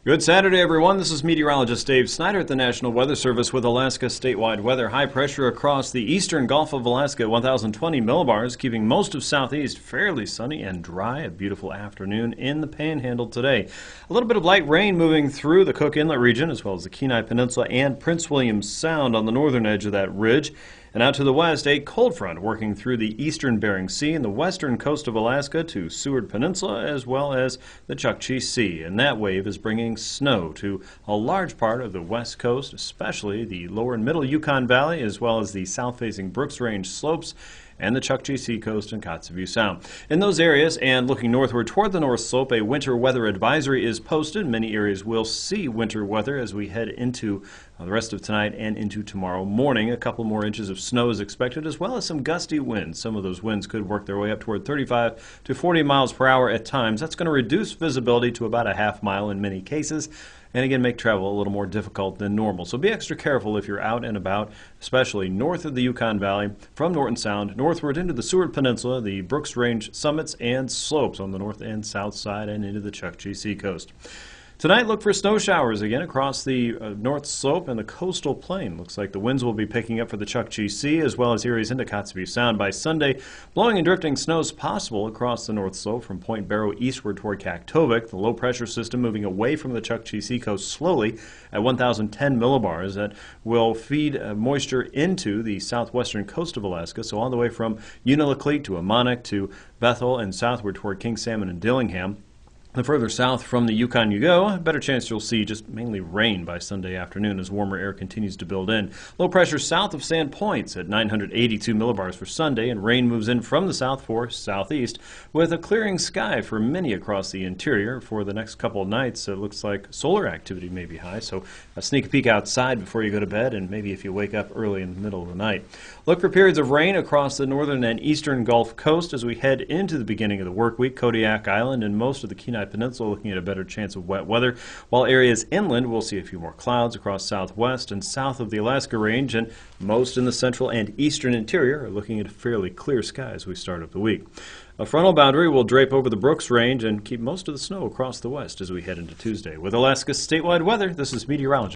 Good Saturday, everyone. This is meteorologist Dave Snyder at the National Weather Service with Alaska statewide weather. High pressure across the eastern Gulf of Alaska at 1,020 millibars, keeping most of southeast fairly sunny and dry. A beautiful afternoon in the Panhandle today. A little bit of light rain moving through the Cook Inlet region, as well as the Kenai Peninsula and Prince William Sound on the northern edge of that ridge. And out to the west, a cold front working through the eastern Bering Sea and the western coast of Alaska to Seward Peninsula, as well as the Chukchi Sea. And that wave is bringing snow to a large part of the west coast, especially the lower and middle Yukon Valley, as well as the south-facing Brooks Range slopes and the Chukchi Sea coast and Kotzebue Sound. In those areas, and looking northward toward the North Slope, a winter weather advisory is posted. Many areas will see winter weather as we head into the rest of tonight and into tomorrow morning. A couple more inches of snow is expected, as well as some gusty winds. Some of those winds could work their way up toward 35 to 40 miles per hour at times. That's going to reduce visibility to about a half mile in many cases, and again make travel a little more difficult than normal. So be extra careful if you're out and about, especially north of the Yukon Valley, from Norton Sound, northward into the Seward Peninsula, the Brooks Range summits and slopes on the north and south side, and into the Chukchi Sea coast. Tonight, look for snow showers again across the north slope and the coastal plain. Looks like the winds will be picking up for the Chukchi Sea as well as areas into Kotzebue Sound by Sunday. Blowing and drifting snow is possible across the north slope from Point Barrow eastward toward Kaktovik. The low pressure system moving away from the Chukchi Sea coast slowly at 1,010 millibars. That will feed moisture into the southwestern coast of Alaska, so all the way from Unalakleet to Ammonok to Bethel and southward toward King Salmon and Dillingham. The further south from the Yukon you go, a better chance you'll see just mainly rain by Sunday afternoon as warmer air continues to build in. Low pressure south of Sand Points at 982 millibars for Sunday, and rain moves in from the south for southeast with a clearing sky for many across the interior. For the next couple of nights, it looks like solar activity may be high, so sneak a peek outside before you go to bed, and maybe if you wake up early in the middle of the night. Look for periods of rain across the northern and eastern Gulf Coast as we head into the beginning of the work week. Kodiak Island and most of the Kenai Peninsula looking at a better chance of wet weather, while areas inland will see a few more clouds across southwest and south of the Alaska Range, and most in the central and eastern interior are looking at fairly clear skies as we start up the week. A frontal boundary will drape over the Brooks Range and keep most of the snow across the west as we head into Tuesday. With Alaska's statewide weather, this is meteorologist